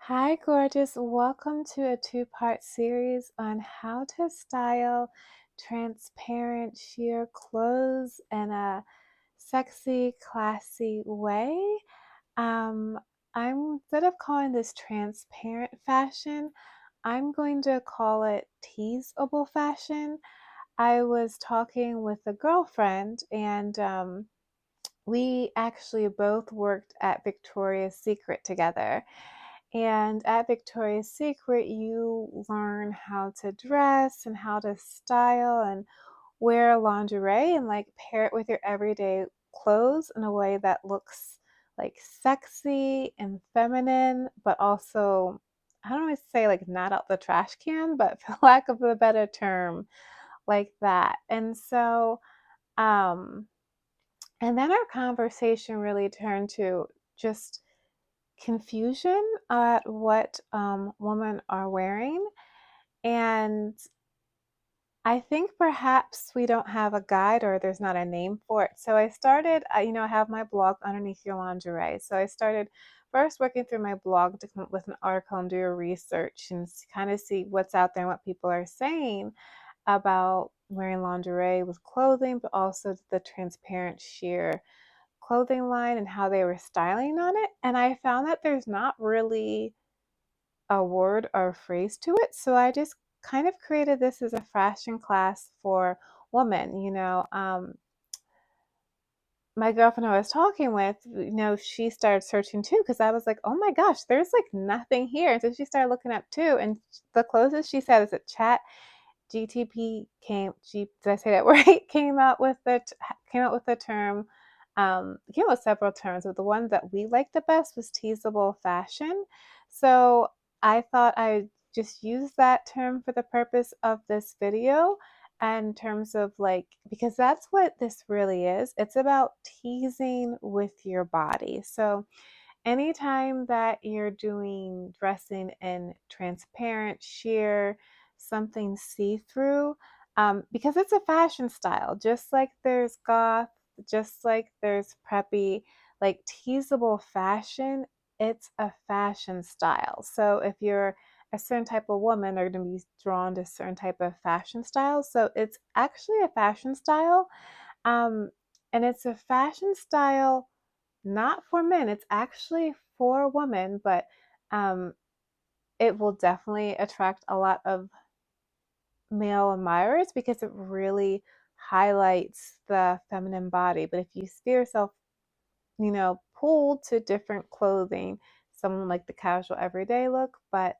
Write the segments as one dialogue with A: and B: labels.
A: Hi, gorgeous. Welcome to a two-part series on how to style transparent sheer clothes in a sexy, classy way. Um, instead of calling this transparent fashion, I'm going to call it teasable fashion. I was talking with a girlfriend and we actually both worked at Victoria's Secret together. And at Victoria's Secret, you learn how to dress and how to style and wear lingerie and like pair it with your everyday clothes in a way that looks like sexy and feminine, but also, I don't always say like not out the trash can, but for lack of a better term, like that. Um, and then our conversation really turned to just confusion at what women are wearing. And I think perhaps we don't have a guide or there's not a name for it. So I started, I have my blog underneath your lingerie. So I started first working through my blog to come up with an article and do a research and kind of see what's out there and what people are saying about wearing lingerie with clothing, but also the transparent sheer clothing line and how they were styling on it. And I found that there's not really a word or a phrase to it. So I just kind of created this as a fashion class for women. My girlfriend I was talking with, she started searching too because I was like, oh my gosh, there's like nothing here. And so she started looking up too. And the closest she said is that did I say that right? Came out with the term, came out with several terms, but the one that we liked the best was teasable fashion. So I thought I'd just use that term for the purpose of this video in terms of like, because that's what this really is. It's about teasing with your body. So anytime that you're doing dressing in transparent, sheer, something see through, because it's a fashion style, just like there's goth, just like there's preppy, like teasable fashion, it's a fashion style. So if you're a certain type of woman, are going to be drawn to a certain type of fashion style. So it's actually a fashion style. Um, and it's a fashion style not for men, it's actually for women, but um, it will definitely attract a lot of male admirers because it really highlights the feminine body. But if you see yourself, pulled to different clothing, someone like the casual everyday look, but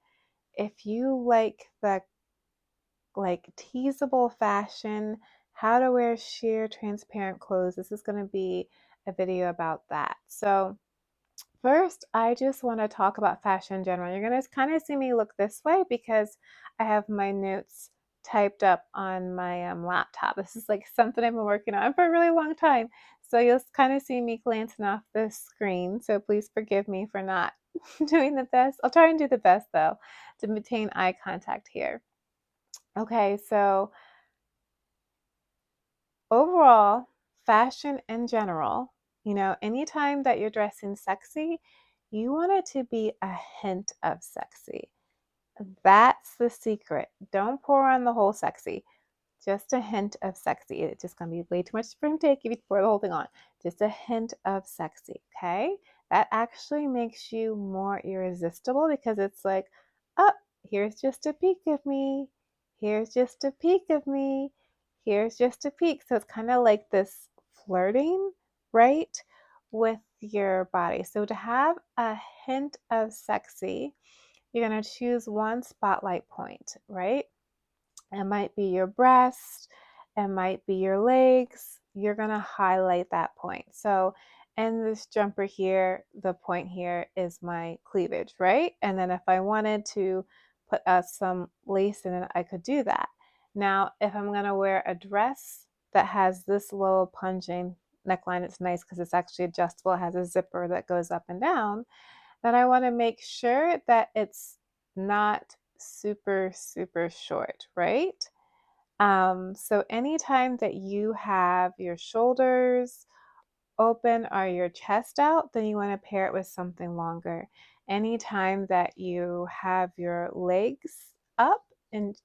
A: if you like the like teasable fashion, how to wear sheer transparent clothes, this is going to be a video about that. So first, I just want to talk about fashion in general. You're going to kind of see me look this way because I have my notes typed up on my laptop. This is like something I've been working on for a really long time. So you'll kind of see me glancing off the screen. So please forgive me for not doing the best. I'll try and do the best though to maintain eye contact here. Okay, so overall, fashion in general, anytime that you're dressing sexy, you want it to be a hint of sexy. That's the secret. Don't pour on the whole sexy. Just a hint of sexy. It's just going to be way too much for him to take if you pour the whole thing on. Just a hint of sexy, okay? That actually makes you more irresistible because it's like, oh, here's just a peek of me. Here's just a peek of me. Here's just a peek. So it's kind of like this flirting, right, with your body. So to have a hint of sexy, you're going to choose one spotlight point, right? It might be your breast, it might be your legs. You're going to highlight that point. So in this jumper here, the point here is my cleavage, right? And then if I wanted to put some lace in it, I could do that. Now, if I'm going to wear a dress that has this low plunging neckline, it's nice because it's actually adjustable. It has a zipper that goes up and down. Then I want to make sure that it's not super, super short, right? So anytime that you have your shoulders open or your chest out, then you want to pair it with something longer. anytime that you have your legs up and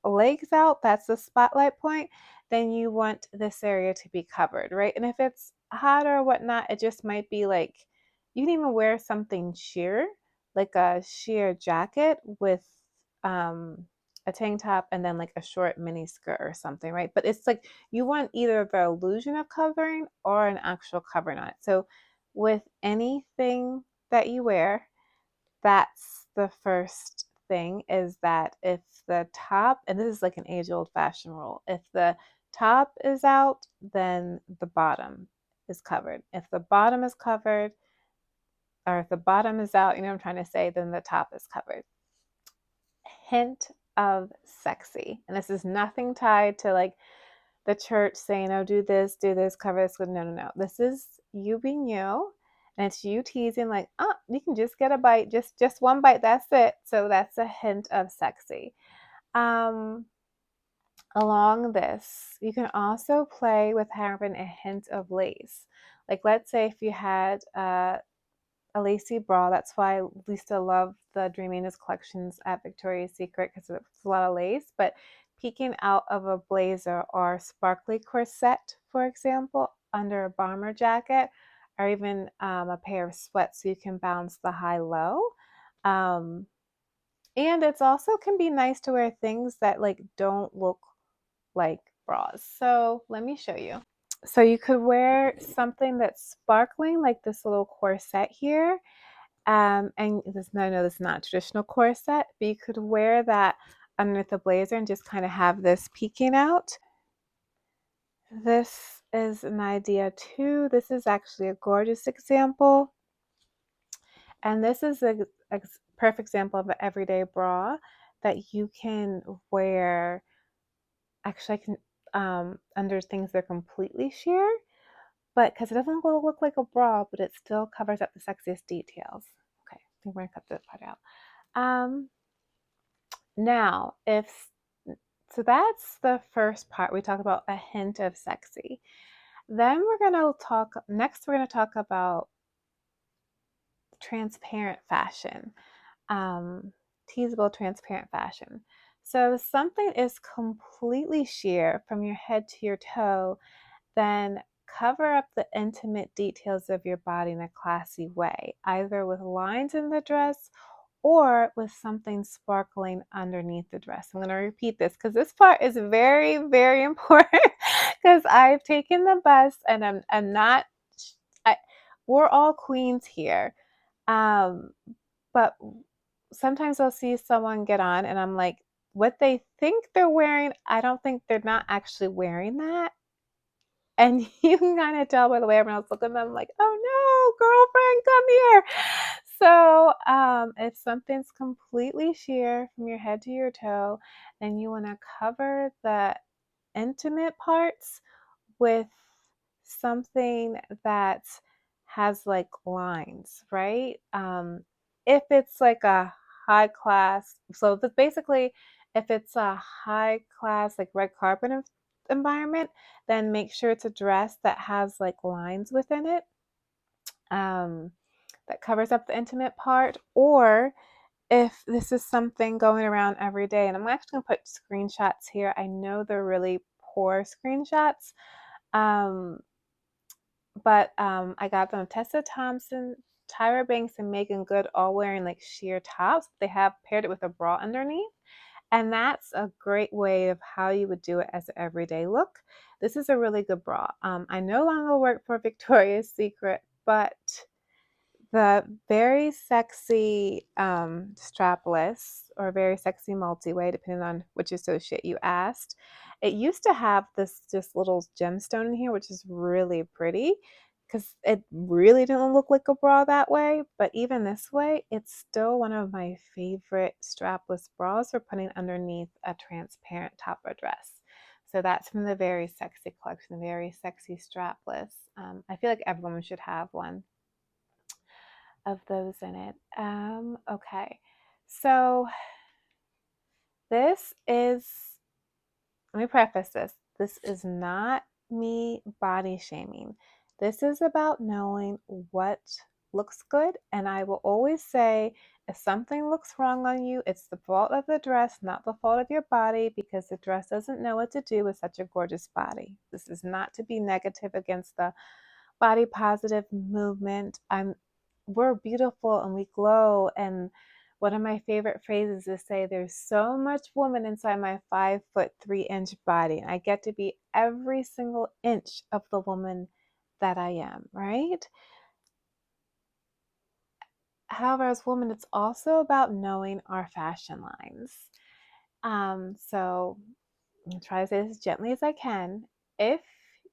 A: legs out, that's the spotlight point, then you want this area to be covered, right? And if it's hot or whatnot, it just might be like you can even wear something sheer, like a sheer jacket with um, a tank top and then like a short mini skirt or something, right? But it's like you want either the illusion of covering or an actual covering on it. So with anything that you wear, that's the first thing, is that if the top, and this is like an age old fashioned rule, if the top is out, then the bottom is covered. If the bottom is covered, or if the bottom is out, you know what I'm trying to say, then the top is covered. Hint of sexy. And this is nothing tied to like the church saying, oh, do this, cover this. No, no, no. This is you being you. And it's you teasing like, oh, you can just get a bite, just one bite, that's it. So that's a hint of sexy. Um, Along this, you can also play with having a hint of lace. Like let's say if you had a lacy bra. That's why Lisa loved the Dream Angels collections at Victoria's Secret, because it's a lot of lace. But peeking out of a blazer or sparkly corset, for example, under a bomber jacket, or even a pair of sweats, so you can balance the high-low. Um, and it's also can be nice to wear things that like don't look like bras. So let me show you. So you could wear something that's sparkling, like this little corset here. And this, no, no, this is not a traditional corset, but you could wear that underneath the blazer and just kind of have this peeking out. This is an idea too. This is actually a gorgeous example. And this is a perfect example of an everyday bra that you can wear. Actually, I can under things that are completely sheer, but because it doesn't look like a bra, but it still covers up the sexiest details. Okay, I think we're gonna cut that part out. Um, Now, if so, that's the first part. We talk about a hint of sexy. Then we're going to talk about transparent fashion, teasable transparent fashion. So, if something is completely sheer from your head to your toe, then cover up the intimate details of your body in a classy way, either with lines in the dress or with something sparkling underneath the dress. I'm going to repeat this because this part is very, very important because I've taken the bus and I'm not, I, we're all queens here. Um, but sometimes I'll see someone get on and I'm like, what they think they're wearing, I don't think they're not actually wearing that. And you can kind of tell by the way everyone else looking at them, like, oh no, girlfriend, come here. So if something's completely sheer from your head to your toe, then you want to cover the intimate parts with something that has like lines, right? If it's like a high class, so if it's basically if it's a high class like red carpet environment, then make sure it's a dress that has like lines within it, um, that covers up the intimate part. Or if this is something going around every day, and I'm actually gonna put screenshots here. I know they're really poor screenshots. Um, but I got them Tessa Thompson, Tyra Banks, and Megan Good all wearing like sheer tops. They have paired it with a bra underneath. And that's a great way of how you would do it as an everyday look. This is a really good bra. I no longer work for Victoria's Secret, but the very sexy strapless or very sexy multi-way, depending on which associate you asked. It used to have this just little gemstone in here, which is really pretty because it really didn't look like a bra that way. But even this way, it's still one of my favorite strapless bras for putting underneath a transparent top or dress. So that's from the Very Sexy collection, the Very Sexy strapless. I feel like every woman should have one of those in it. Okay, so this is, let me preface this. This is not me body shaming. This is about knowing what looks good. And I will always say, if something looks wrong on you, it's the fault of the dress, not the fault of your body, because the dress doesn't know what to do with such a gorgeous body. This is not to be negative against the body positive movement. We're beautiful and we glow. And one of my favorite phrases is say, there's so much woman inside my 5'3" body. And I get to be every single inch of the woman that I am, right? However, as women, it's also about knowing our fashion lines. So I'm gonna try to say this as gently as I can. If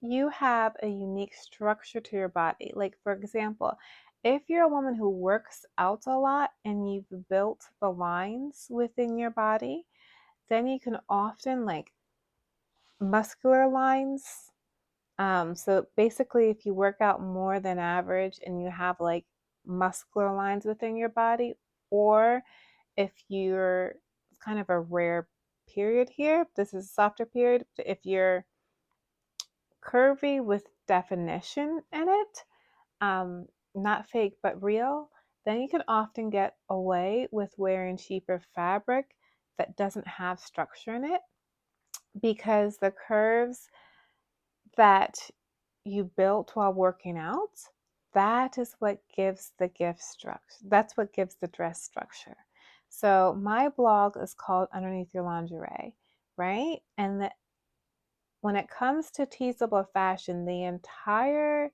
A: you have a unique structure to your body, like for example, if you're a woman who works out a lot and you've built the lines within your body, then you can often like muscular lines. So basically, if you work out more than average and you have like muscular lines within your body, or if you're kind of a rare period here, this is a softer period. If you're curvy with definition in it, not fake but real, then you can often get away with wearing cheaper fabric that doesn't have structure in it, because the curves that you built while working out, that is what gives the gift structure. That's what gives the dress structure. So my blog is called Underneath Your Lingerie, right? And when it comes to teasable fashion, the entire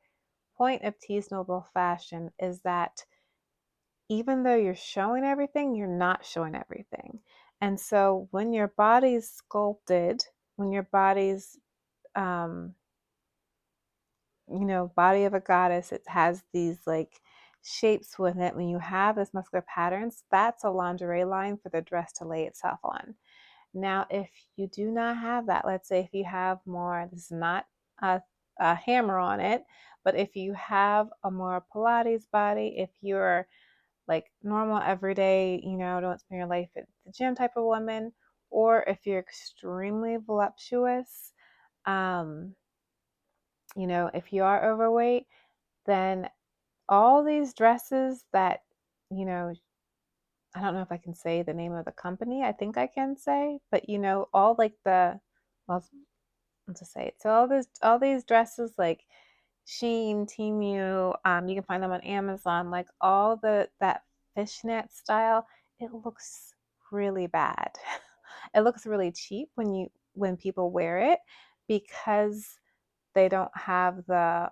A: point of teasable fashion is that even though you're showing everything, you're not showing everything. And so when your body's sculpted, when your body's body of a goddess, it has these like shapes with it. When you have this muscular patterns, that's a lingerie line for the dress to lay itself on. Now, if you do not have that, let's say if you have more, this is not a hammer on it, but if you have a more Pilates body, if you're like normal everyday, don't spend your life at the gym type of woman, or if you're extremely voluptuous, um, if you are overweight, then all these dresses that, you know, I don't know if I can say the name of the company. I think I can say, but all like well, let's just say it. So all these dresses like Shein, Temu, you can find them on Amazon, like all that fishnet style, it looks really bad. It looks really cheap when people wear it, because they don't have the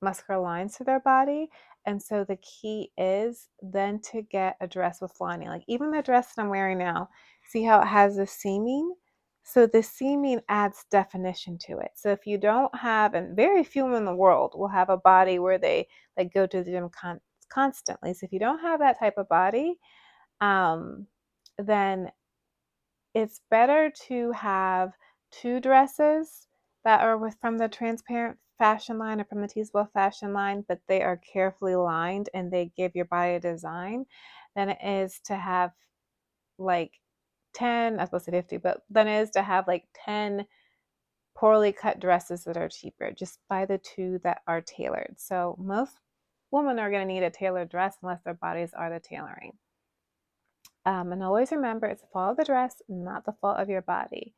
A: muscular lines to their body. And so the key is then to get a dress with lining. Like even the dress that I'm wearing now, see how it has the seaming? So the seaming adds definition to it. So if you don't have, and very few in the world will have a body where they like go to the gym constantly. So if you don't have that type of body, um, then it's better to have two dresses that are from the transparent fashion line or from the teasable fashion line, but they are carefully lined and they give your body a design, than it is to have like 10, I was supposed to say 50, but then it is to have like 10 poorly cut dresses that are cheaper. Just buy the two that are tailored. So most women are going to need a tailored dress unless their bodies are the tailoring. And always remember, it's the fault of the dress, not the fault of your body.